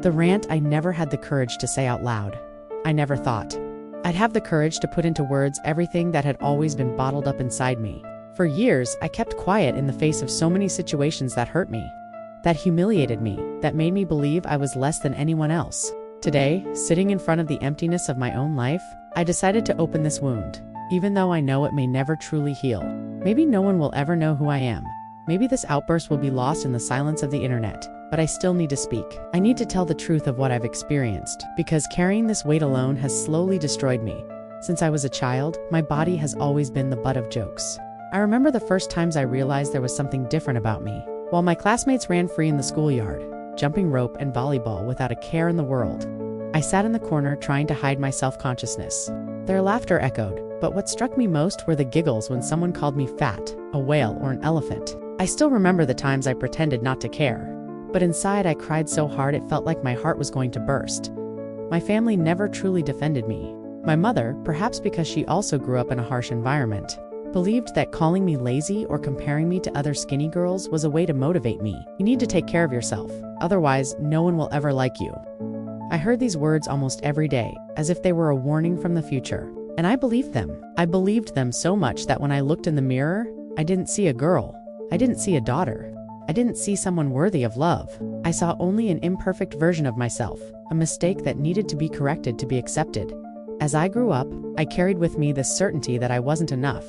The rant I never had the courage to say out loud. I never thought I'd have the courage to put into words everything that had always been bottled up inside me. For years, I kept quiet in the face of so many situations that hurt me, that humiliated me, that made me believe I was less than anyone else. Today, sitting in front of the emptiness of my own life, I decided to open this wound, even though I know it may never truly heal. Maybe no one will ever know who I am. Maybe this outburst will be lost in the silence of the internet, but I still need to speak. I need to tell the truth of what I've experienced, because carrying this weight alone has slowly destroyed me. Since I was a child, my body has always been the butt of jokes. I remember the first times I realized there was something different about me. While my classmates ran free in the schoolyard, jumping rope and volleyball without a care in the world, I sat in the corner trying to hide my self-consciousness. Their laughter echoed, but what struck me most were the giggles when someone called me fat, a whale, or an elephant. I still remember the times I pretended not to care, but inside I cried so hard it felt like my heart was going to burst. My family never truly defended me. My mother, perhaps because she also grew up in a harsh environment, believed that calling me lazy or comparing me to other skinny girls was a way to motivate me. You need to take care of yourself, otherwise no one will ever like you. I heard these words almost every day, as if they were a warning from the future, and I believed them. I believed them so much that when I looked in the mirror, I didn't see a girl. I didn't see a daughter. I didn't see someone worthy of love. I saw only an imperfect version of myself, a mistake that needed to be corrected to be accepted. As I grew up, I carried with me this certainty that I wasn't enough.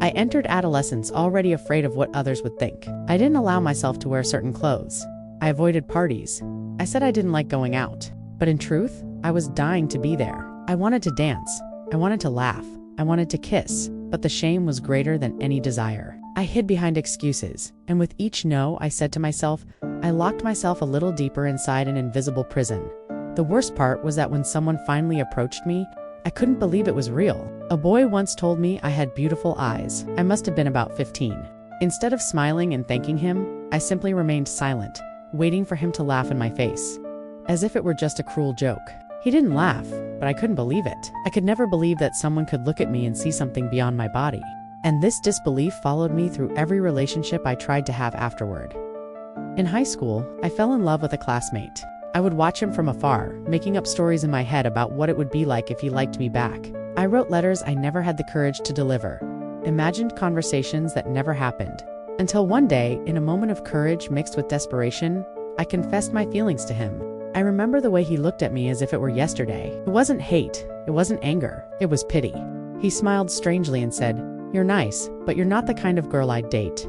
I entered adolescence already afraid of what others would think. I didn't allow myself to wear certain clothes. I avoided parties. I said I didn't like going out. But in truth, I was dying to be there. I wanted to dance. I wanted to laugh. I wanted to kiss. But the shame was greater than any desire. I hid behind excuses, and with each no, I said to myself, I locked myself a little deeper inside an invisible prison. The worst part was that when someone finally approached me, I couldn't believe it was real. A boy once told me I had beautiful eyes. I must have been about 15. Instead of smiling and thanking him, I simply remained silent, waiting for him to laugh in my face, as if it were just a cruel joke. He didn't laugh, but I couldn't believe it. I could never believe that someone could look at me and see something beyond my body. And this disbelief followed me through every relationship I tried to have afterward. In high school, I fell in love with a classmate. I would watch him from afar, making up stories in my head about what it would be like if he liked me back. I wrote letters I never had the courage to deliver, imagined conversations that never happened. Until one day, in a moment of courage mixed with desperation, I confessed my feelings to him. I remember the way he looked at me as if it were yesterday. It wasn't hate, it wasn't anger, it was pity. He smiled strangely and said, "You're nice, but you're not the kind of girl I'd date."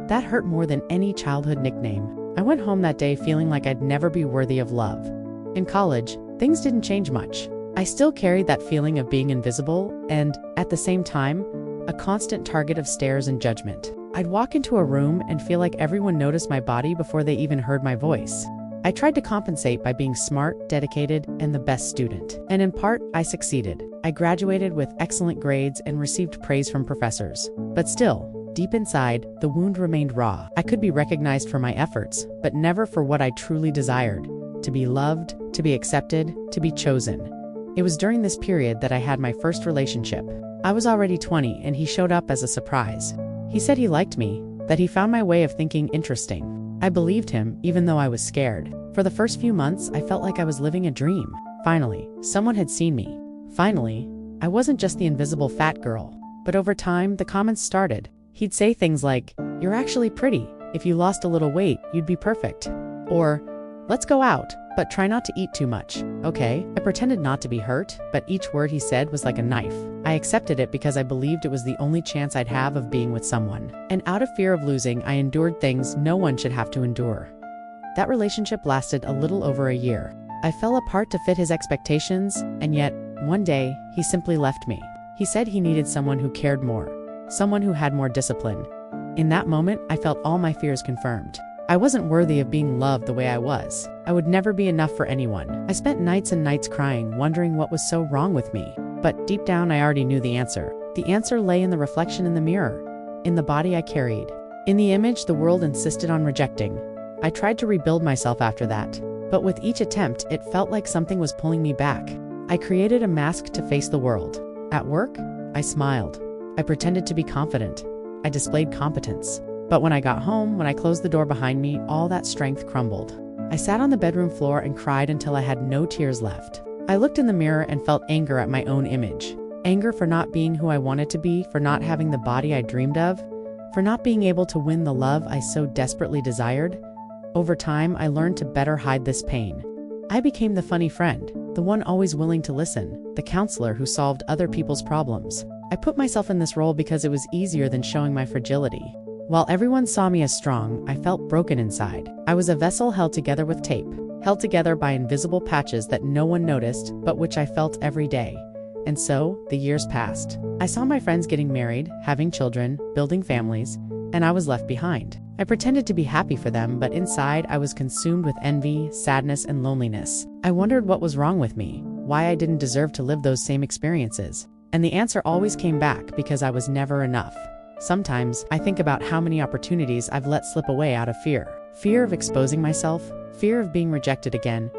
That hurt more than any childhood nickname. I went home that day feeling like I'd never be worthy of love. In college, things didn't change much. I still carried that feeling of being invisible and, at the same time, a constant target of stares and judgment. I'd walk into a room and feel like everyone noticed my body before they even heard my voice. I tried to compensate by being smart, dedicated, and the best student. And in part, I succeeded. I graduated with excellent grades and received praise from professors. But still, deep inside, the wound remained raw. I could be recognized for my efforts, but never for what I truly desired: to be loved, to be accepted, to be chosen. It was during this period that I had my first relationship. I was already 20 and he showed up as a surprise. He said he liked me, that he found my way of thinking interesting. I believed him, even though I was scared. For the first few months, I felt like I was living a dream. Finally, someone had seen me. Finally, I wasn't just the invisible fat girl. But over time, the comments started. He'd say things like, "You're actually pretty. If you lost a little weight, you'd be perfect." Or, "Let's go out, but try not to eat too much, okay?" I pretended not to be hurt, but each word he said was like a knife. I accepted it because I believed it was the only chance I'd have of being with someone. And out of fear of losing, I endured things no one should have to endure. That relationship lasted a little over a year. I fell apart to fit his expectations, and yet, one day, he simply left me. He said he needed someone who cared more, someone who had more discipline. In that moment, I felt all my fears confirmed. I wasn't worthy of being loved the way I was. I would never be enough for anyone. I spent nights and nights crying, wondering what was so wrong with me. But deep down, I already knew the answer. The answer lay in the reflection in the mirror, in the body I carried, in the image the world insisted on rejecting. I tried to rebuild myself after that, but with each attempt, it felt like something was pulling me back. I created a mask to face the world. At work, I smiled. I pretended to be confident. I displayed competence. But when I got home, when I closed the door behind me, all that strength crumbled. I sat on the bedroom floor and cried until I had no tears left. I looked in the mirror and felt anger at my own image. Anger for not being who I wanted to be, for not having the body I dreamed of, for not being able to win the love I so desperately desired. Over time, I learned to better hide this pain. I became the funny friend, the one always willing to listen, the counselor who solved other people's problems. I put myself in this role because it was easier than showing my fragility. While everyone saw me as strong, I felt broken inside. I was a vessel held together with tape, held together by invisible patches that no one noticed, but which I felt every day. And so, the years passed. I saw my friends getting married, having children, building families, and I was left behind. I pretended to be happy for them, but inside I was consumed with envy, sadness, and loneliness. I wondered what was wrong with me, why I didn't deserve to live those same experiences. And the answer always came back: because I was never enough. Sometimes, I think about how many opportunities I've let slip away out of fear. Fear of exposing myself, fear of being rejected again,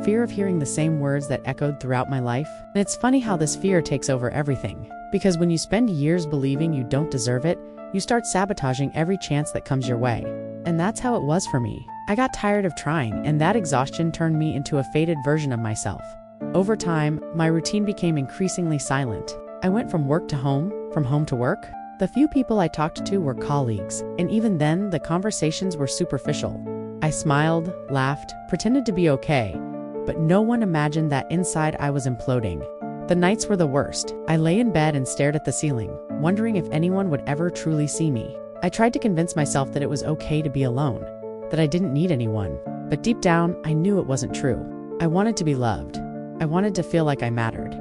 fear of hearing the same words that echoed throughout my life. And it's funny how this fear takes over everything. Because when you spend years believing you don't deserve it, you start sabotaging every chance that comes your way. And that's how it was for me. I got tired of trying, and that exhaustion turned me into a faded version of myself. Over time, my routine became increasingly silent. I went from work to home, from home to work. The few people I talked to were colleagues, and even then, the conversations were superficial. I smiled, laughed, pretended to be okay, but no one imagined that inside I was imploding. The nights were the worst. I lay in bed and stared at the ceiling, wondering if anyone would ever truly see me. I tried to convince myself that it was okay to be alone, that I didn't need anyone. But deep down, I knew it wasn't true. I wanted to be loved. I wanted to feel like I mattered.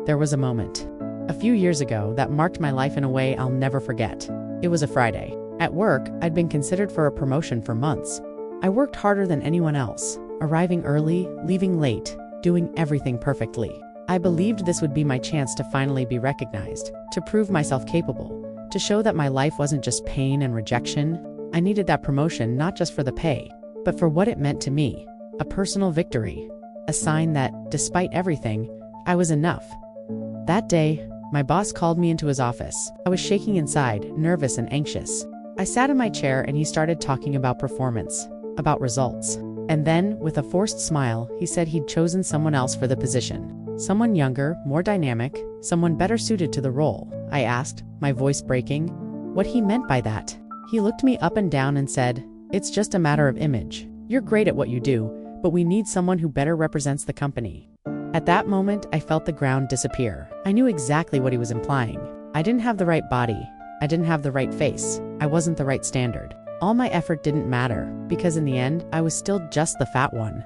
There was a moment, a few years ago, that marked my life in a way I'll never forget. It was a Friday. At work, I'd been considered for a promotion for months. I worked harder than anyone else, arriving early, leaving late, doing everything perfectly. I believed this would be my chance to finally be recognized, to prove myself capable, to show that my life wasn't just pain and rejection. I needed that promotion not just for the pay, but for what it meant to me, a personal victory, a sign that, despite everything, I was enough. That day, my boss called me into his office. I was shaking inside, nervous and anxious. I sat in my chair and he started talking about performance, about results. And then, with a forced smile, he said he'd chosen someone else for the position. Someone younger, more dynamic, someone better suited to the role. I asked, my voice breaking, what he meant by that. He looked me up and down and said, "It's just a matter of image. You're great at what you do, but we need someone who better represents the company." At that moment, I felt the ground disappear. I knew exactly what he was implying. I didn't have the right body. I didn't have the right face. I wasn't the right standard. All my effort didn't matter, because in the end, I was still just the fat one.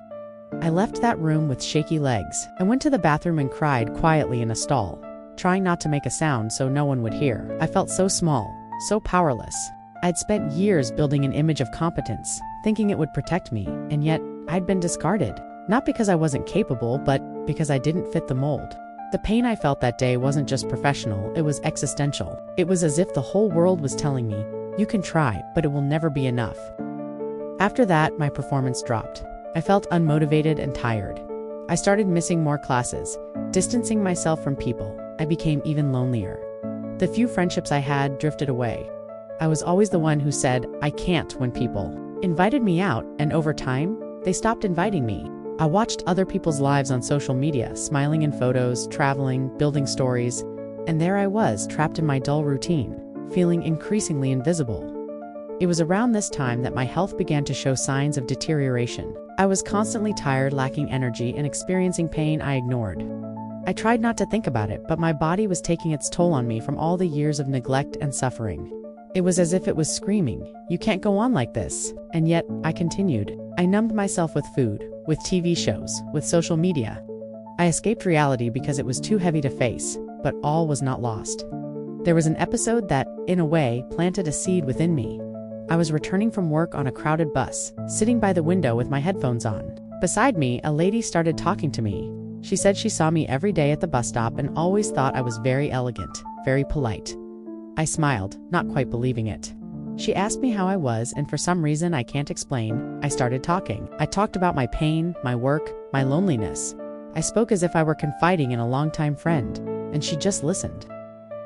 I left that room with shaky legs. I went to the bathroom and cried quietly in a stall, trying not to make a sound so no one would hear. I felt so small, so powerless. I'd spent years building an image of competence, thinking it would protect me, and yet I'd been discarded. Not because I wasn't capable, but because I didn't fit the mold. The pain I felt that day wasn't just professional, it was existential. It was as if the whole world was telling me, "You can try, but it will never be enough." After that, my performance dropped. I felt unmotivated and tired. I started missing more classes, distancing myself from people. I became even lonelier. The few friendships I had drifted away. I was always the one who said, "I can't," when people invited me out, and over time, they stopped inviting me. I watched other people's lives on social media, smiling in photos, traveling, building stories, and there I was, trapped in my dull routine, feeling increasingly invisible. It was around this time that my health began to show signs of deterioration. I was constantly tired, lacking energy, and experiencing pain I ignored. I tried not to think about it, but my body was taking its toll on me from all the years of neglect and suffering. It was as if it was screaming, "You can't go on like this." And yet, I continued. I numbed myself with food, with TV shows, with social media. I escaped reality because it was too heavy to face, but all was not lost. There was an episode that, in a way, planted a seed within me. I was returning from work on a crowded bus, sitting by the window with my headphones on. Beside me, a lady started talking to me. She said she saw me every day at the bus stop and always thought I was very elegant, very polite. I smiled, not quite believing it. She asked me how I was, and for some reason I can't explain, I started talking. I talked about my pain, my work, my loneliness. I spoke as if I were confiding in a longtime friend, and she just listened.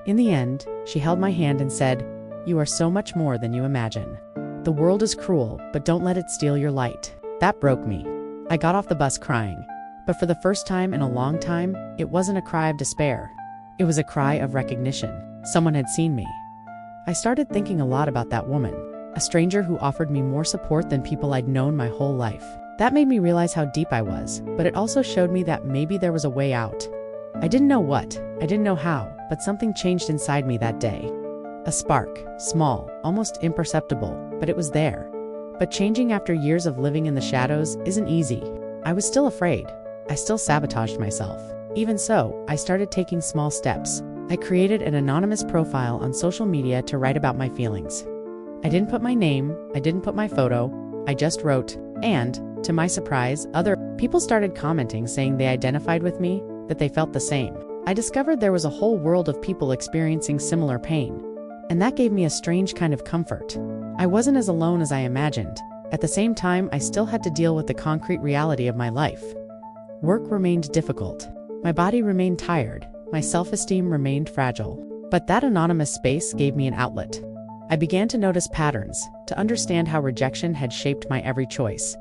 In the end, she held my hand and said, "You are so much more than you imagine. The world is cruel, but don't let it steal your light." That broke me. I got off the bus crying. But for the first time in a long time, it wasn't a cry of despair. It was a cry of recognition. Someone had seen me. I started thinking a lot about that woman, a stranger who offered me more support than people I'd known my whole life. That made me realize how deep I was, but it also showed me that maybe there was a way out. I didn't know what, I didn't know how, but something changed inside me that day. A spark, small, almost imperceptible, but it was there. But changing after years of living in the shadows isn't easy. I was still afraid. I still sabotaged myself. Even so, I started taking small steps. I created an anonymous profile on social media to write about my feelings. I didn't put my name, I didn't put my photo, I just wrote, and, to my surprise, other people started commenting saying they identified with me, that they felt the same. I discovered there was a whole world of people experiencing similar pain, and that gave me a strange kind of comfort. I wasn't as alone as I imagined. At the same time, I still had to deal with the concrete reality of my life. Work remained difficult. My body remained tired. My self-esteem remained fragile. But that anonymous space gave me an outlet. I began to notice patterns, to understand how rejection had shaped my every choice.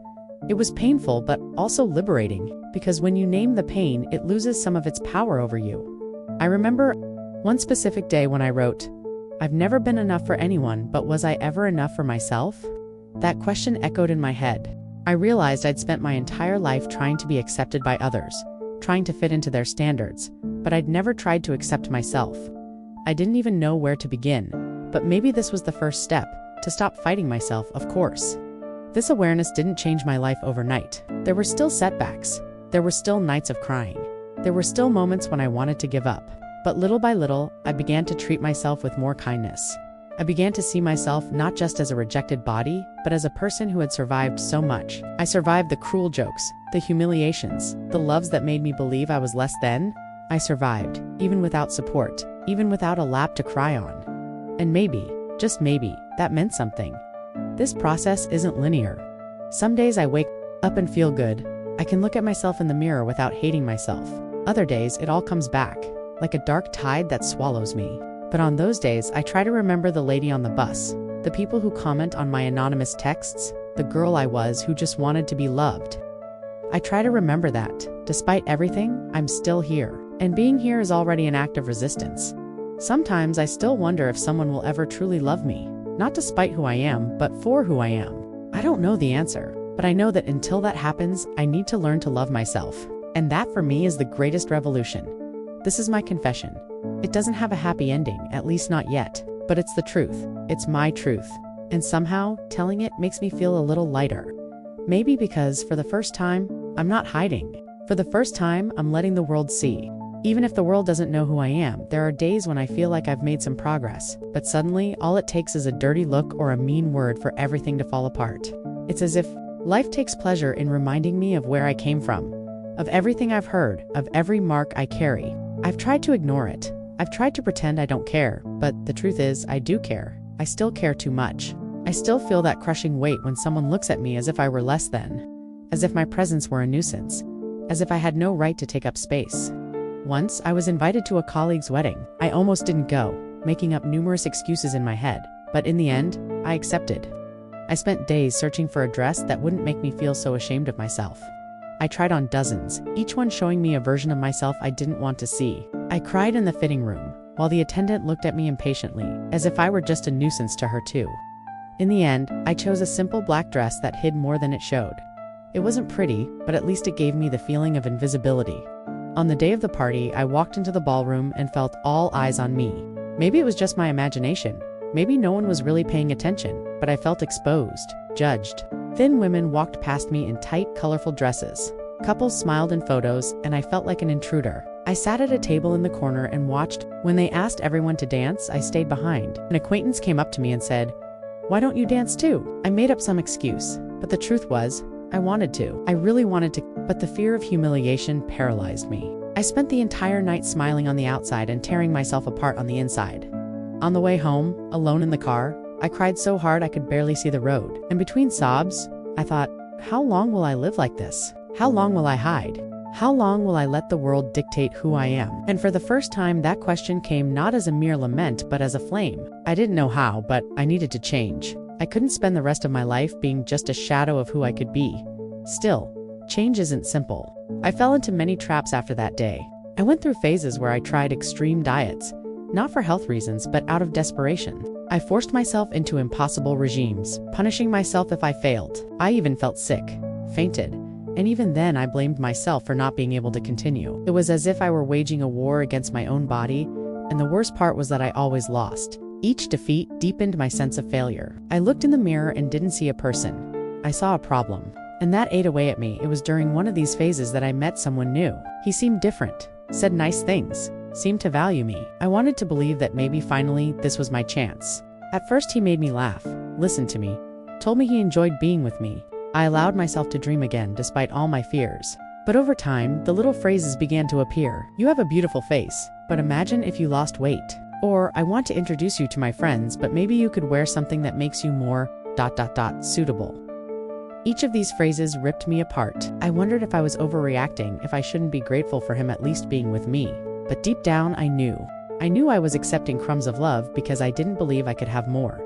It was painful, but also liberating, because when you name the pain, it loses some of its power over you. I remember one specific day when I wrote, "I've never been enough for anyone, but was I ever enough for myself?" That question echoed in my head. I realized I'd spent my entire life trying to be accepted by others, trying to fit into their standards, but I'd never tried to accept myself. I didn't even know where to begin, but maybe this was the first step, to stop fighting myself, of course. This awareness didn't change my life overnight. There were still setbacks. There were still nights of crying. There were still moments when I wanted to give up. But little by little, I began to treat myself with more kindness. I began to see myself not just as a rejected body, but as a person who had survived so much. I survived the cruel jokes, the humiliations, the loves that made me believe I was less than. I survived, even without support, even without a lap to cry on. And maybe, just maybe, that meant something. This process isn't linear. Some days I wake up and feel good. I can look at myself in the mirror without hating myself. Other days, it all comes back, like a dark tide that swallows me. But on those days, I try to remember the lady on the bus, the people who comment on my anonymous texts, the girl I was who just wanted to be loved. I try to remember that, despite everything, I'm still here. And being here is already an act of resistance. Sometimes I still wonder if someone will ever truly love me, not despite who I am, but for who I am. I don't know the answer, but I know that until that happens, I need to learn to love myself. And that for me is the greatest revolution. This is my confession. It doesn't have a happy ending, at least not yet, but it's the truth. It's my truth. And somehow, telling it makes me feel a little lighter. Maybe because, for the first time, I'm not hiding. For the first time, I'm letting the world see. Even if the world doesn't know who I am, there are days when I feel like I've made some progress, but suddenly, all it takes is a dirty look or a mean word for everything to fall apart. It's as if life takes pleasure in reminding me of where I came from, of everything I've heard, of every mark I carry. I've tried to ignore it. I've tried to pretend I don't care, but the truth is, I do care. I still care too much. I still feel that crushing weight when someone looks at me as if I were less than, as if my presence were a nuisance, as if I had no right to take up space. Once, I was invited to a colleague's wedding. I almost didn't go, making up numerous excuses in my head, but in the end, I accepted. I spent days searching for a dress that wouldn't make me feel so ashamed of myself. I tried on dozens, each one showing me a version of myself I didn't want to see. I cried in the fitting room, while the attendant looked at me impatiently, as if I were just a nuisance to her too. In the end, I chose a simple black dress that hid more than it showed. It wasn't pretty, but at least it gave me the feeling of invisibility. On the day of the party, I walked into the ballroom and felt all eyes on me. Maybe it was just my imagination. Maybe no one was really paying attention, but I felt exposed, judged. Thin women walked past me in tight, colorful dresses. Couples smiled in photos, and I felt like an intruder. I sat at a table in the corner and watched. When they asked everyone to dance, I stayed behind. An acquaintance came up to me and said, "Why don't you dance too?" I made up some excuse, but the truth was, I wanted to. I really wanted to, but the fear of humiliation paralyzed me. I spent the entire night smiling on the outside and tearing myself apart on the inside. On the way home, alone in the car, I cried so hard I could barely see the road. And between sobs, I thought, how long will I live like this? How long will I hide? How long will I let the world dictate who I am? And for the first time, that question came not as a mere lament, but as a flame. I didn't know how, but I needed to change. I couldn't spend the rest of my life being just a shadow of who I could be. Still, change isn't simple. I fell into many traps after that day. I went through phases where I tried extreme diets, not for health reasons, but out of desperation. I forced myself into impossible regimes, punishing myself if I failed. I even felt sick, fainted, and even then I blamed myself for not being able to continue. It was as if I were waging a war against my own body, and the worst part was that I always lost. Each defeat deepened my sense of failure. I looked in the mirror and didn't see a person. I saw a problem, and that ate away at me. It was during one of these phases that I met someone new. He seemed different, said nice things, seemed to value me. I wanted to believe that maybe finally this was my chance. At first he made me laugh, listened to me, told me he enjoyed being with me. I allowed myself to dream again despite all my fears. But over time, the little phrases began to appear. You have a beautiful face, but imagine if you lost weight. Or, I want to introduce you to my friends, but maybe you could wear something that makes you more ... suitable. Each of these phrases ripped me apart. I wondered if I was overreacting, if I shouldn't be grateful for him at least being with me. But deep down, I knew. I knew I was accepting crumbs of love because I didn't believe I could have more.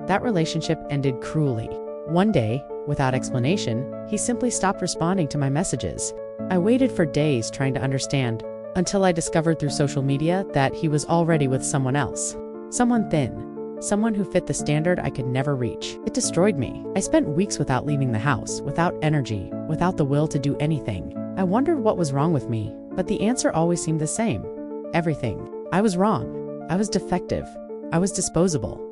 That relationship ended cruelly. One day, without explanation, he simply stopped responding to my messages. I waited for days trying to understand, until I discovered through social media that he was already with someone else. Someone thin, someone who fit the standard I could never reach. It destroyed me. I spent weeks without leaving the house, without energy, without the will to do anything. I wondered what was wrong with me, but the answer always seemed the same. Everything. I was wrong. I was defective. I was disposable.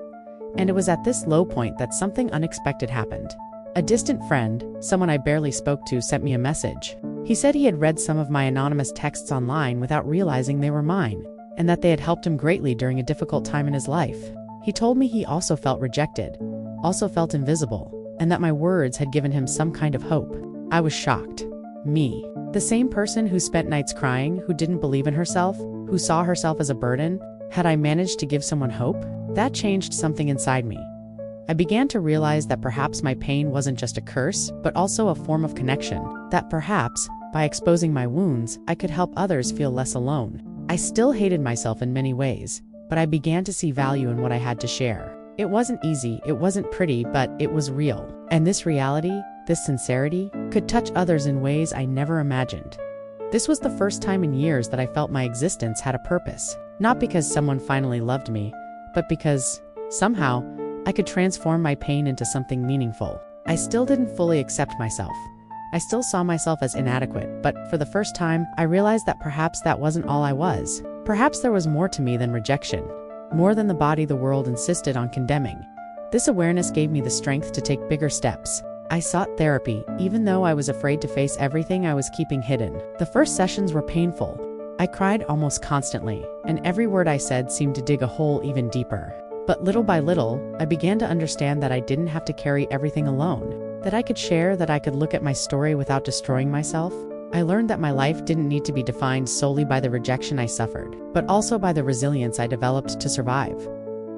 And it was at this low point that something unexpected happened. A distant friend, someone I barely spoke to, sent me a message. He said he had read some of my anonymous texts online without realizing they were mine, and that they had helped him greatly during a difficult time in his life. He told me he also felt rejected, also felt invisible, and that my words had given him some kind of hope. I was shocked. Me, the same person who spent nights crying, who didn't believe in herself, who saw herself as a burden, had I managed to give someone hope? That changed something inside me. I began to realize that perhaps my pain wasn't just a curse, but also a form of connection. That perhaps, by exposing my wounds, I could help others feel less alone. I still hated myself in many ways, but I began to see value in what I had to share. It wasn't easy, it wasn't pretty, but it was real. And this reality, this sincerity, could touch others in ways I never imagined. This was the first time in years that I felt my existence had a purpose. Not because someone finally loved me, but because, somehow, I could transform my pain into something meaningful. I still didn't fully accept myself. I still saw myself as inadequate, but for the first time, I realized that perhaps that wasn't all I was. Perhaps there was more to me than rejection, more than the body the world insisted on condemning. This awareness gave me the strength to take bigger steps. I sought therapy, even though I was afraid to face everything I was keeping hidden. The first sessions were painful. I cried almost constantly, and every word I said seemed to dig a hole even deeper. But little by little, I began to understand that I didn't have to carry everything alone, that I could share, that I could look at my story without destroying myself. I learned that my life didn't need to be defined solely by the rejection I suffered, but also by the resilience I developed to survive.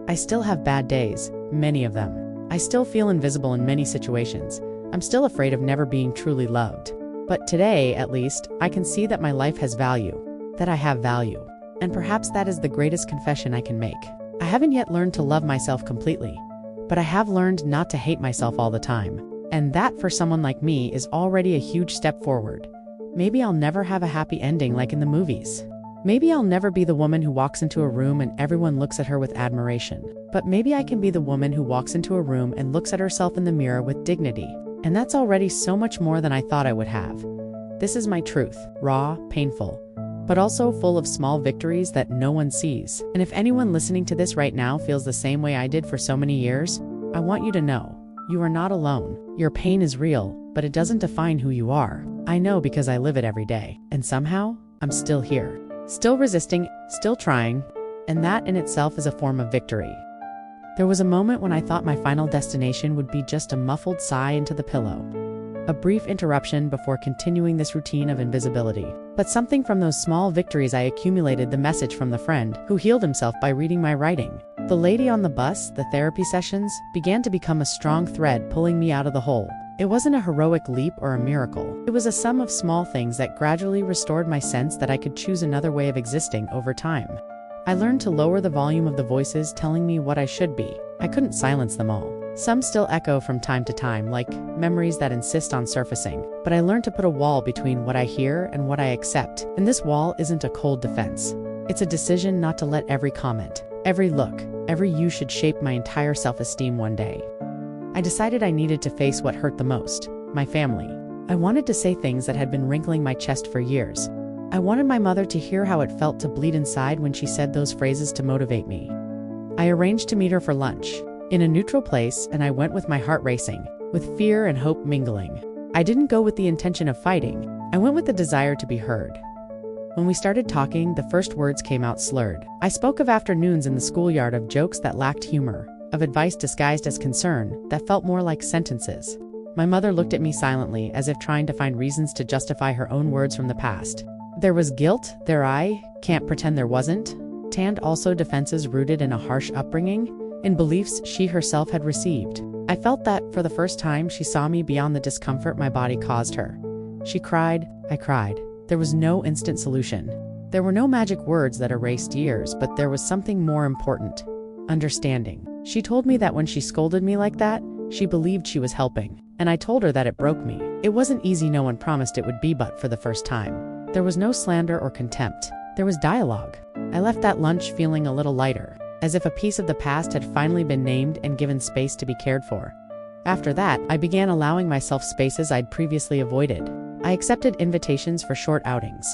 I still have bad days, many of them. I still feel invisible in many situations. I'm still afraid of never being truly loved. But today, at least, I can see that my life has value, that I have value. And perhaps that is the greatest confession I can make. I haven't yet learned to love myself completely, but I have learned not to hate myself all the time. And that, for someone like me, is already a huge step forward. Maybe I'll never have a happy ending like in the movies. Maybe I'll never be the woman who walks into a room and everyone looks at her with admiration. But maybe I can be the woman who walks into a room and looks at herself in the mirror with dignity. And that's already so much more than I thought I would have. This is my truth, raw, painful, but also full of small victories that no one sees. And if anyone listening to this right now feels the same way I did for so many years, I want you to know, you are not alone. Your pain is real, but it doesn't define who you are. I know because I live it every day. And somehow, I'm still here. Still resisting, still trying, and that in itself is a form of victory. There was a moment when I thought my final destination would be just a muffled sigh into the pillow. A brief interruption before continuing this routine of invisibility. But something from those small victories I accumulated, the message from the friend who healed himself by reading my writing. The lady on the bus, the therapy sessions, began to become a strong thread pulling me out of the hole. It wasn't a heroic leap or a miracle. It was a sum of small things that gradually restored my sense that I could choose another way of existing over time. I learned to lower the volume of the voices telling me what I should be. I couldn't silence them all. Some still echo from time to time, like memories that insist on surfacing. But I learned to put a wall between what I hear and what I accept. And this wall isn't a cold defense. It's a decision not to let every comment, every look, every you should shape my entire self-esteem one day. I decided I needed to face what hurt the most, my family. I wanted to say things that had been wrinkling my chest for years. I wanted my mother to hear how it felt to bleed inside when she said those phrases to motivate me. I arranged to meet her for lunch, in a neutral place, and I went with my heart racing, with fear and hope mingling. I didn't go with the intention of fighting. I went with the desire to be heard. When we started talking, the first words came out slurred. I spoke of afternoons in the schoolyard, of jokes that lacked humor, of advice disguised as concern that felt more like sentences. My mother looked at me silently, as if trying to find reasons to justify her own words from the past. There was guilt there, I can't pretend there wasn't, and also defenses rooted in a harsh upbringing, in beliefs she herself had received. I felt that, for the first time, she saw me beyond the discomfort my body caused her. She cried, I cried. There was no instant solution. There were no magic words that erased years, but there was something more important: understanding. She told me that when she scolded me like that, she believed she was helping, and I told her that it broke me. It wasn't easy, no one promised it would be, but for the first time, there was no slander or contempt. There was dialogue. I left that lunch feeling a little lighter, as if a piece of the past had finally been named and given space to be cared for. After that, I began allowing myself spaces I'd previously avoided. I accepted invitations for short outings,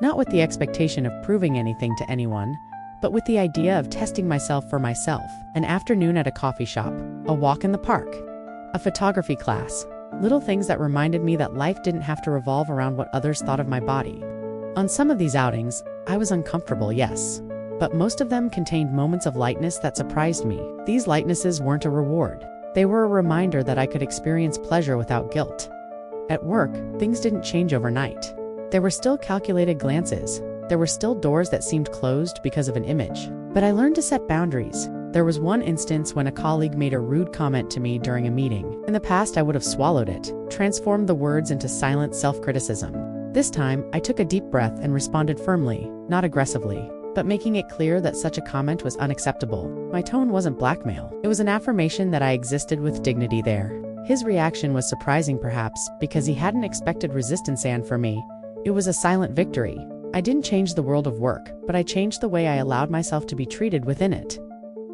not with the expectation of proving anything to anyone, but with the idea of testing myself for myself. An afternoon at a coffee shop, a walk in the park, a photography class, little things that reminded me that life didn't have to revolve around what others thought of my body. On some of these outings, I was uncomfortable, yes, but most of them contained moments of lightness that surprised me. These lightnesses weren't a reward. They were a reminder that I could experience pleasure without guilt. At work, things didn't change overnight. There were still calculated glances. There were still doors that seemed closed because of an image. But I learned to set boundaries. There was one instance when a colleague made a rude comment to me during a meeting. In the past, I would have swallowed it, transformed the words into silent self-criticism. This time, I took a deep breath and responded firmly, not aggressively, but making it clear that such a comment was unacceptable. My tone wasn't blackmail. It was an affirmation that I existed with dignity there. His reaction was surprising, perhaps, because he hadn't expected resistance, and for me, it was a silent victory. I didn't change the world of work, but I changed the way I allowed myself to be treated within it.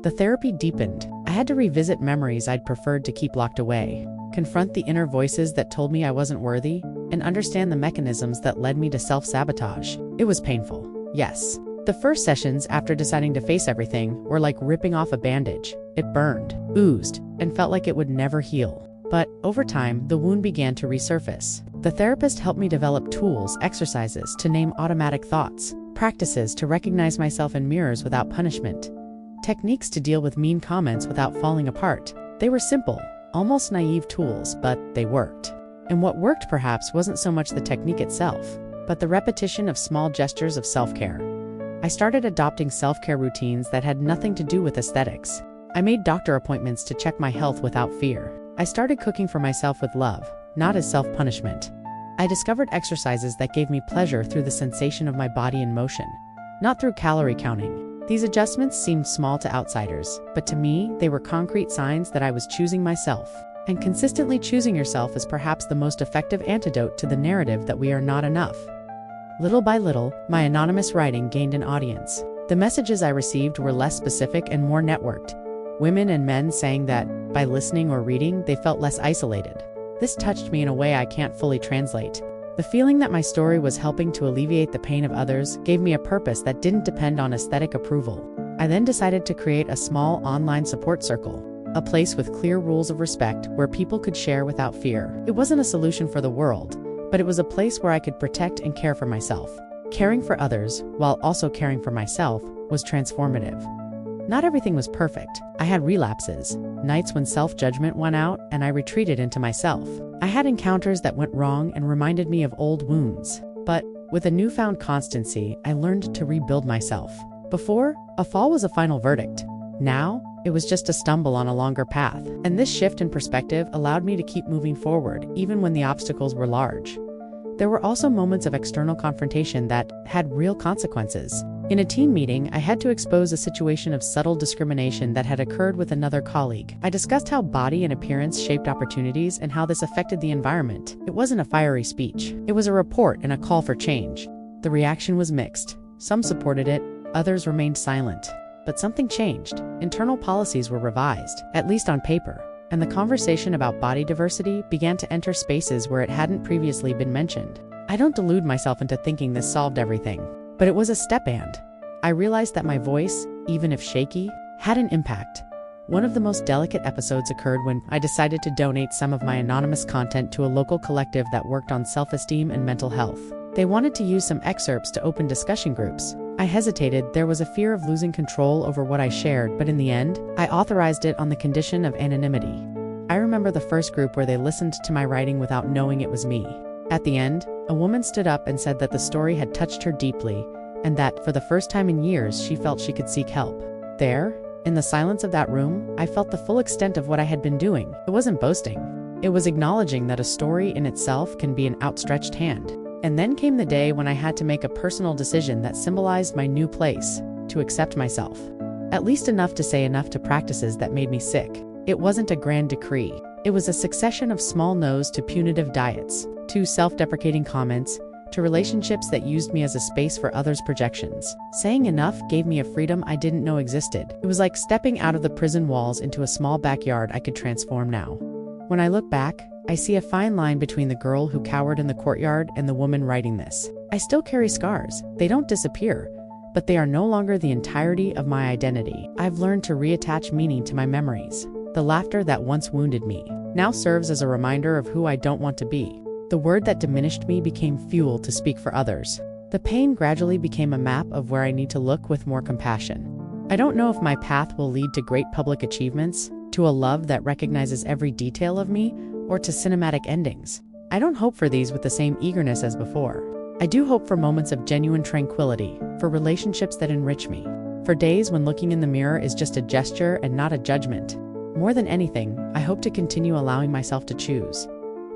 The therapy deepened. I had to revisit memories I'd preferred to keep locked away, confront the inner voices that told me I wasn't worthy, and understand the mechanisms that led me to self-sabotage. It was painful, yes. The first sessions, after deciding to face everything, were like ripping off a bandage. It burned, oozed, and felt like it would never heal. But over time, the wound began to resurface. The therapist helped me develop tools, exercises to name automatic thoughts, practices to recognize myself in mirrors without punishment, techniques to deal with mean comments without falling apart. They were simple, almost naive tools, but they worked. And what worked perhaps wasn't so much the technique itself, but the repetition of small gestures of self-care. I started adopting self-care routines that had nothing to do with aesthetics. I made doctor appointments to check my health without fear. I started cooking for myself with love, not as self-punishment. I discovered exercises that gave me pleasure through the sensation of my body in motion, not through calorie counting. These adjustments seemed small to outsiders, but to me, they were concrete signs that I was choosing myself. And consistently choosing yourself is perhaps the most effective antidote to the narrative that we are not enough. Little by little, my anonymous writing gained an audience. The messages I received were less specific and more networked. Women and men saying that, by listening or reading, they felt less isolated. This touched me in a way I can't fully translate. The feeling that my story was helping to alleviate the pain of others gave me a purpose that didn't depend on aesthetic approval. I then decided to create a small online support circle, a place with clear rules of respect where people could share without fear. It wasn't a solution for the world, but it was a place where I could protect and care for myself. Caring for others, while also caring for myself, was transformative. Not everything was perfect. I had relapses, nights when self-judgment won out and I retreated into myself. I had encounters that went wrong and reminded me of old wounds. But with a newfound constancy, I learned to rebuild myself. Before, a fall was a final verdict. Now, it was just a stumble on a longer path. And this shift in perspective allowed me to keep moving forward, even when the obstacles were large. There were also moments of external confrontation that had real consequences. In a team meeting, I had to expose a situation of subtle discrimination that had occurred with another colleague. I discussed how body and appearance shaped opportunities and how this affected the environment. It wasn't a fiery speech. It was a report and a call for change. The reaction was mixed. Some supported it, others remained silent. But something changed. Internal policies were revised, at least on paper, and the conversation about body diversity began to enter spaces where it hadn't previously been mentioned. I don't delude myself into thinking this solved everything, but it was a step and. I realized that my voice, even if shaky, had an impact. One of the most delicate episodes occurred when I decided to donate some of my anonymous content to a local collective that worked on self-esteem and mental health. They wanted to use some excerpts to open discussion groups. I hesitated. There was a fear of losing control over what I shared, but in the end, I authorized it on the condition of anonymity. I remember the first group where they listened to my writing without knowing it was me. At the end, a woman stood up and said that the story had touched her deeply, and that, for the first time in years, she felt she could seek help. There, in the silence of that room, I felt the full extent of what I had been doing. It wasn't boasting. It was acknowledging that a story in itself can be an outstretched hand. And then came the day when I had to make a personal decision that symbolized my new place, to accept myself. At least enough to say enough to practices that made me sick. It wasn't a grand decree. It was a succession of small no's to punitive diets, to self-deprecating comments, to relationships that used me as a space for others' projections. Saying enough gave me a freedom I didn't know existed. It was like stepping out of the prison walls into a small backyard I could transform now. When I look back, I see a fine line between the girl who cowered in the courtyard and the woman writing this. I still carry scars. They don't disappear, but they are no longer the entirety of my identity. I've learned to reattach meaning to my memories. The laughter that once wounded me now serves as a reminder of who I don't want to be. The word that diminished me became fuel to speak for others. The pain gradually became a map of where I need to look with more compassion. I don't know if my path will lead to great public achievements, to a love that recognizes every detail of me, or to cinematic endings. I don't hope for these with the same eagerness as before. I do hope for moments of genuine tranquility, for relationships that enrich me, for days when looking in the mirror is just a gesture and not a judgment. More than anything, I hope to continue allowing myself to choose.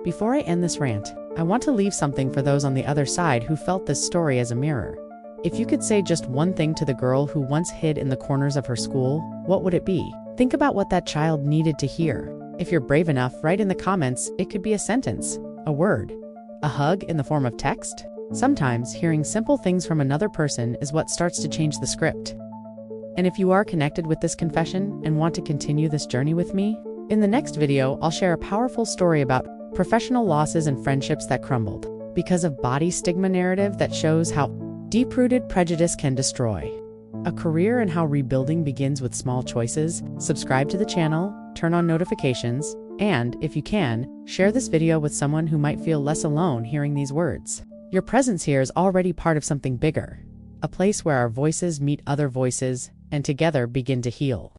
Before I end this rant, I want to leave something for those on the other side who felt this story as a mirror. If you could say just one thing to the girl who once hid in the corners of her school, what would it be? Think about what that child needed to hear. If you're brave enough, write in the comments. It could be a sentence, a word, a hug in the form of text. Sometimes hearing simple things from another person is what starts to change the script. And if you are connected with this confession and want to continue this journey with me, in the next video, I'll share a powerful story about professional losses and friendships that crumbled because of body stigma narrative that shows how deep-rooted prejudice can destroy a career and how rebuilding begins with small choices. Subscribe to the channel, turn on notifications, and, if you can, share this video with someone who might feel less alone hearing these words. Your presence here is already part of something bigger, a place where our voices meet other voices and together begin to heal.